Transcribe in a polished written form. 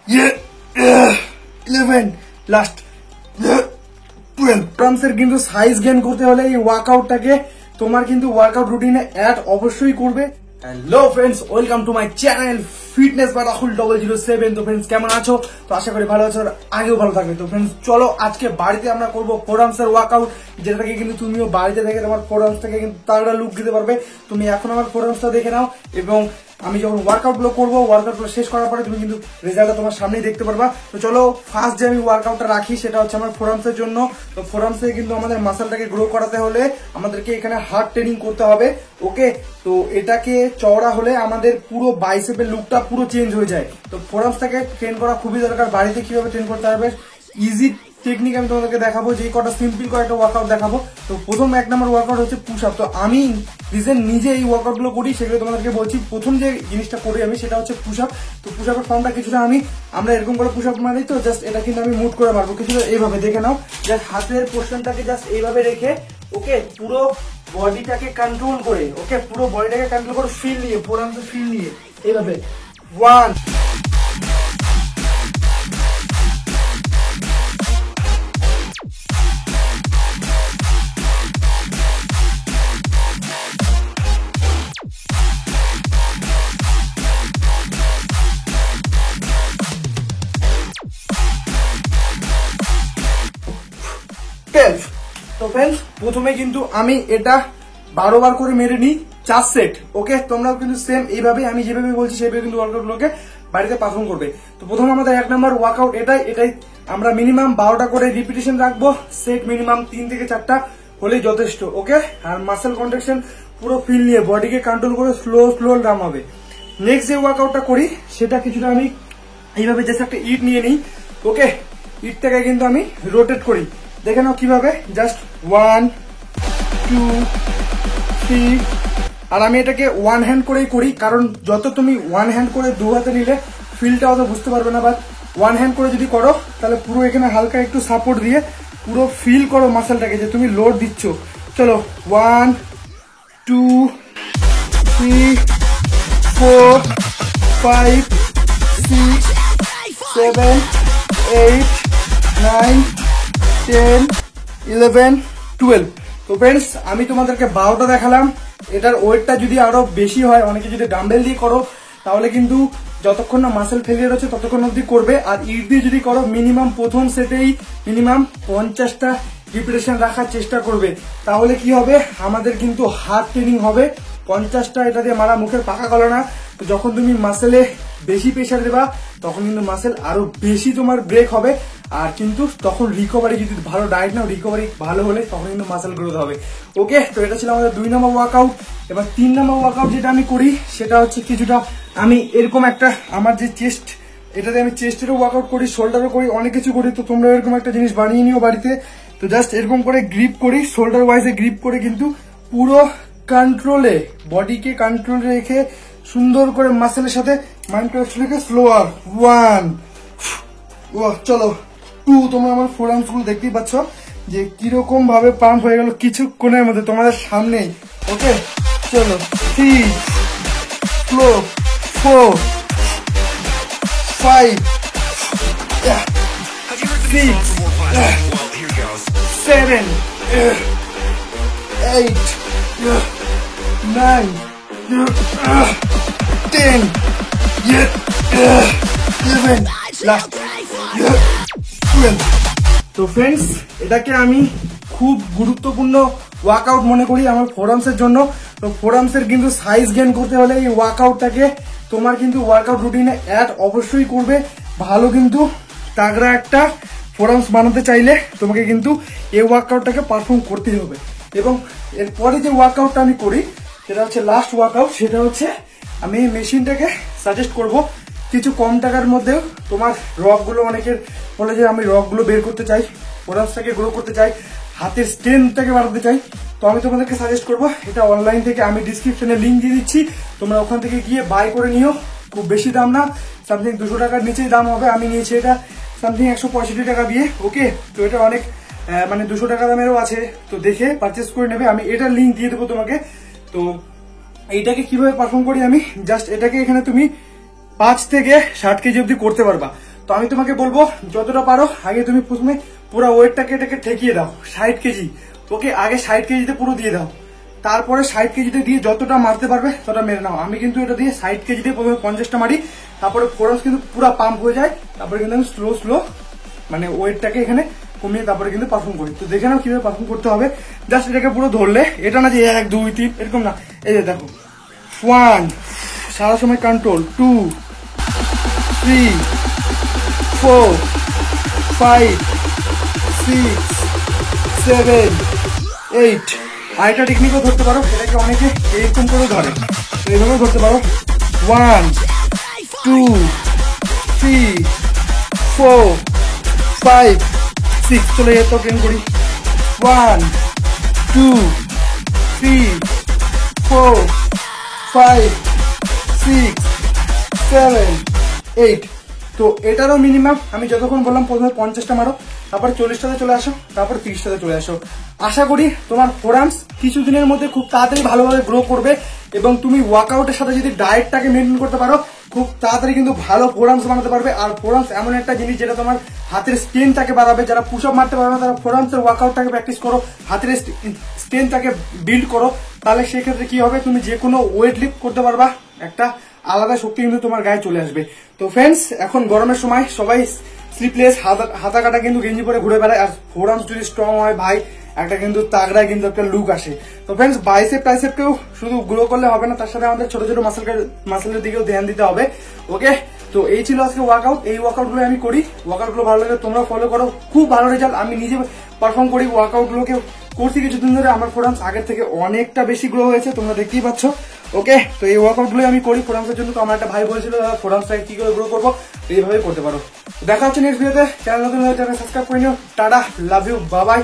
11 last 12 প্রমসের কিন্তু size gain করতে হলে এই ওয়ার্কআউটটাকে তোমার কিন্তু ওয়ার্কআউট রুটিনে অ্যাড অবশ্যই করবে। Hello friends, welcome to my channel fitness by Rahul 007। তো ফ্রেন্ডস কেমন আছো? তো আশা করি ভালো আছো, আগেও ভালো থাকবে। তো ফ্রেন্ডস চলো আজকে বাড়িতে আমরা করবো ফোরামসের ওয়ার্কআউট, যেটাকে কিন্তু তুমিও বাড়িতে দেখে তোমার ফোরামসটাকে কিন্তু তাগড়া লুক দিতে পারবে। তুমি এখন আমার ফোরামসটা দেখে নাও এবং আমি যখন ওয়ার্কআউট গুলো করবো, ওয়ার্কআউট গুলো শেষ করার পরে তুমি কিন্তু রেজাল্টটা তোমার সামনেই দেখতে পারবা। তো চলো ফার্স্ট যে আমি ওয়ার্কআউটটা রাখি সেটা হচ্ছে আমার ফোরামসের জন্য। তো ফোরামসে কিন্তু আমাদের মাসলটাকে গ্রো করাতে হলে আমাদেরকে এখানে হার্ড ট্রেনিং করতে হবে। ওকে, তো এটাকে চওড়া হলে আমাদের পুরো বাইসেপের লুকটা পুরো চেঞ্জ হয়ে যায়। তো ফোরামসটাকে ট্রেন করা খুবই দরকার। বাড়িতে কিভাবে ট্রেন করতে হবে ইজি টেকনিক আমি তোমাদেরকে দেখাবো, যে কটা সিম্পল কয়েকটা ওয়ার্কআউট দেখাবো। তো প্রথম 1 নম্বর ওয়ার্কআউট হচ্ছে পুশ আপ। তো আমি নিজে এই ওয়ার্কআউট গুলো করি, সেগুলো তোমাদেরকে বলছি। প্রথম যে জিনিসটা করি আমি সেটা হচ্ছে পুশ আপ। তো পুশ আপের ফর্মটা কিছুটা আমরা এরকম করে পুশ আপ মারি। তো জাস্ট এটা কিন্তু আমি মুভ করে মারবো কিছুটা এইভাবে, দেখে নাও। জাস্ট হাতের পোর্শনটাকে জাস্ট এইভাবে রেখে, ওকে, পুরো বডিটাকে কন্ট্রোল করে, ওকে, পুরো বডিটাকে কন্ট্রোল করে ফিল নিয়ে, ফোরামসে ফিল নিয়ে এইভাবে 1 12। তো फ्रेंड्स প্রথমে কিন্তু আমি এটা 12 বার করে মেরে নিই, 4 সেট। ওকে, তোমরাও কিন্তু সেম এইভাবে আমি যেভাবে বলছি সেভাবে কিন্তু ওয়ার্কআউট গুলোকে বাড়িতে পারফর্ম করবে। তো প্রথমে আমাদের 1 নম্বর ওয়ার্কআউট এটাই আমরা মিনিমাম 12টা করে রিপিটেশন রাখবো। সেট মিনিমাম 3 থেকে 4টা হলেই যথেষ্ট। ওকে, আর মাসেল কন্ট্রাকশন পুরো ফিল নিয়ে বডিকে কন্ট্রোল করে স্লো নাম হবে। নেক্সট যে ওয়ার্কআউটটা করি সেটা কিছুটা আমি এইভাবে জাস্ট একটা ইট নিয়ে নিই। ওকে, ইটটাকে কিন্তু আমি রোটেট করি, দেখে নাও কিভাবে। জাস্ট 1 2 3। আর আমি এটাকে 1 হ্যান্ড করেই করি, কারণ যত তুমি 1 হ্যান্ড করে 2 হাতে নিলে ফিলটা অত বুঝতে পারবে না। বাট 1 হ্যান্ড করে যদি করো তাহলে পুরো এখানে হালকা একটু সাপোর্ট দিয়ে পুরো ফিল করো মাসেলটাকে যে তুমি লোড দিচ্ছ। চলো 1 2 3 4 5 6 7 8 9 10 11 12। তো ফ্রেন্ডস আমি তোমাদেরকে 12টা দেখালাম। এটার ওয়েটটা যদি আরো বেশি হয়, অনেকে যদি ডাম্বেল দিয়ে করো তাহলে কিন্তু যতক্ষণ না মাসেল ফেলিয়ার হচ্ছে ততক্ষণ অবধি করবে। আর ইট দিয়ে যদি করো মিনিমাম প্রথম সেটেই মিনিমাম 50টা রিপিটেশন রাখার চেষ্টা করবে। তাহলে কি হবে, আমাদের কিন্তু হার্ড ট্রেনিং হবে। 50টা এটা দিয়ে মারা মুখের পাকা গলো না। তো যখন তুমি মাসেলে বেশি প্রেশার দেবা তখন কিন্তু মাসেল আরো বেশি তোমার ব্রেক হবে। আর কিন্তু তখন রিকভারি, যদি ভালো ডায়েট নাও, রিকভারি ভালো হলে তখন কিন্তু মাসেল গ্রোথ হবে। ওকে, তো এটা ছিল আমাদের 2 নম্বর ওয়ার্কআউট। এবার 3 নম্বর ওয়ার্কআউট যেটা আমি করি সেটা হচ্ছে কিছুটা আমি এরকম একটা, আমার যে চেস্ট, এটাতে আমি চেস্টেরও ওয়ার্কআউট করি, শোল্ডারও করি, অনেক কিছু করি। তো তোমরা এরকম একটা জিনিস বানিয়ে নিও বাড়িতে। তো জাস্ট এরকম করে গ্রিপ করি, শোল্ডার ওয়াইজে গ্রিপ করে কিন্তু পুরো কন্ট্রোলে, বডিকে কন্ট্রোলে রেখে সুন্দর করে মাসেলের সাথে মাইন্ড রেখে স্লোয়ার 1। চলো 2। তোমরা আমার ফোরামস গুলো দেখতেই পাচ্ছ যে কিরকম ভাবে পাম্প হয়ে গেল কিছুক্ষণের মধ্যে তোমাদের সামনেই। ওকে, চলো 3 স্লো 4 5 6 7 8 9 10 11 লাস্ট 12। তো ফ্রেন্ডস এটাকে আমি খুব গুরুত্বপূর্ণ ওয়ার্কআউট মনে করি আমার ফোরামসের জন্য। তো ফোরামসের কিন্তু সাইজ গেইন করতে হলে এই ওয়ার্কআউটটাকে তোমার কিন্তু ওয়ার্কআউট রুটিনে অ্যাড অবশ্যই করবে। ভালো কিন্তু তাগড়া একটা ফোরামস বানাতে চাইলে তোমাকে কিন্তু এই ওয়ার্কআউটটাকে পারফর্ম করতেই হবে। এবং এরপরে যে ওয়ার্কআউটটা আমি করি সেটা হচ্ছে লাস্ট ওয়ার্কআউট। সেটা হচ্ছে আমি মেশিনটাকে সাজেস্ট করব কিছু কম টাকার মধ্যেও। তোমার রকগুলো, অনেকের বলে যে আমি রকগুলো বের করতে চাই, ফোরামসটাকে গ্রো করতে চাই, হাতের স্ট্রেংথটাকে বাড়াতে চাই। তো আমি তোমাদেরকে সাজেস্ট করবো এটা অনলাইন থেকে, আমি ডিসক্রিপশনে লিঙ্ক দিয়ে দিচ্ছি, তোমরা ওখান থেকে গিয়ে বাই করে নিও। খুব বেশি দাম না, সামথিং 200 টাকার নিচেই দাম হবে। আমি নিয়েছি এটা সামথিং 165 টাকা দিয়ে। ওকে, তো এটা অনেক মানে 200 টাকা দামেরও আছে, তো দেখে পারচেস করে নেবে। আমি এটার লিঙ্ক দিয়ে দেবো তোমাকে। তো এইটাকে কিভাবে পারফর্ম করি আমি, জাস্ট এটাকে এখানে তুমি 5 থেকে 60 কেজি অব্দি করতে পারবা। তো আমি তোমাকে বলবো যতটা পারো আগে তুমি প্রথমে পুরো ওয়েটটাকে এটাকে ঠেকিয়ে দাও 60 কেজি। ওকে, আগে 60 কেজিতে পুরো দিয়ে দাও, তারপরে 60 কেজিতে দিয়ে যতটা মারতে পারবে ততটা মেরে নাও। আমি কিন্তু এটা দিয়ে 60 কেজিতে প্রথমে 50টা মারি, তারপরে ফোরামস কিন্তু পুরো পাম্প হয়ে যায়, তারপরে কিন্তু আমি স্লো মানে ওয়েটটাকে এখানে কমিয়ে তারপরে কিন্তু পারফর্ম করি। তো দেখে নাও কিভাবে পারফর্ম করতে হবে। জাস্ট এটাকে পুরো ধরলে, এটা না যে 1 2 3 এরকম না, এই যে দেখো 1 সারা সময় কন্ট্রোল, 2 3 4 5 6 7 8। আরেকটা টেকনিকও ধরতে পারো, এটাকে অনেকে এরকম করে ধরে, এইভাবে ধরতে পারো। 1 2 3 4 5 6। চলে যেত ট্রেন করি। 1 2 3 4 5 6 7 8। তো এটারও মিনিমাম আমি যতক্ষণ বললাম প্রথমে 50টা মারো, তারপর 40টাতে চলে আসো, তারপর 30টাতে চলে আসো। আশা করি তোমার ফোরামস কিছুদিনের মধ্যে খুব তাড়াতাড়ি ভালোভাবে গ্রো করবে, এবং তুমি ওয়ার্কআউটের সাথে যদি ডায়েটটাকে মেনটেন করতে পারো খুব তাড়াতাড়ি কিন্তু ভালো ফোরামস বানাতে পারবে। আর ফোরামস এমন একটা জিনিস যেটা তোমার হাতের স্ট্রেনথটাকে বাড়াবে। যারা পুশ আপ মারতে পারবে না তারা ফোরামসের ওয়ার্কআউটটাকে প্র্যাকটিস করো, হাতের স্ট্রেনথটাকে বিল্ড করো, তাহলে সেক্ষেত্রে কি হবে, তুমি যে কোনো ওয়েট লিফট করতে পারবা, একটা আলাদা শক্তি কিন্তু তোমার গায়ে চলে আসবে। তো ফ্রেন্ডস, এখন গরমের সময় সবাই স্লিপলেস হাতা কাটা কিন্তু গেঞ্জি পরে ঘুরে বেড়ায়, আর ফোরামস যদি স্ট্রং হয় ভাই একটা কিন্তু তাগড়া কিন্তু একটা লুক আসে। তো ফ্রেন্ডস, বাইসেপ ট্রাইসেপকেও শুধু গ্রো করলে হবে না, তার সাথে আমাদের ছোট ছোট মাসেলের দিকেও ধ্যান দিতে হবে। ওকে, তো এই ছিল আজকে ওয়ার্কআউট। এই ওয়ার্কআউট গুলো আমি করি, ওয়ার্কআউট গুলো ভালো লাগে তোমরা ফলো করো, খুব ভালো রেজাল্ট। আমি নিজে পারফর্ম করি ওয়ার্কআউট গুলোকে, করছি কিছুদিন ধরে, আমার ফোরামস আগের থেকে অনেকটা বেশি গ্রো হয়েছে, তোমরা দেখতেই পাচ্ছ। ওকে, তো এই ওয়ার্কআউট গুলো আমি করি ফোরামসের জন্য। তো আমার একটা ভাই বলেছিল ফোরামসটাকে কি করে গ্রো করবো, এইভাবে করতে পারো। দেখা হচ্ছে নেক্সট ভিডিওতে। চ্যানেল নতুন হলে চ্যানেল সাবস্ক্রাইব করে নিও। Tata, love you, bye by.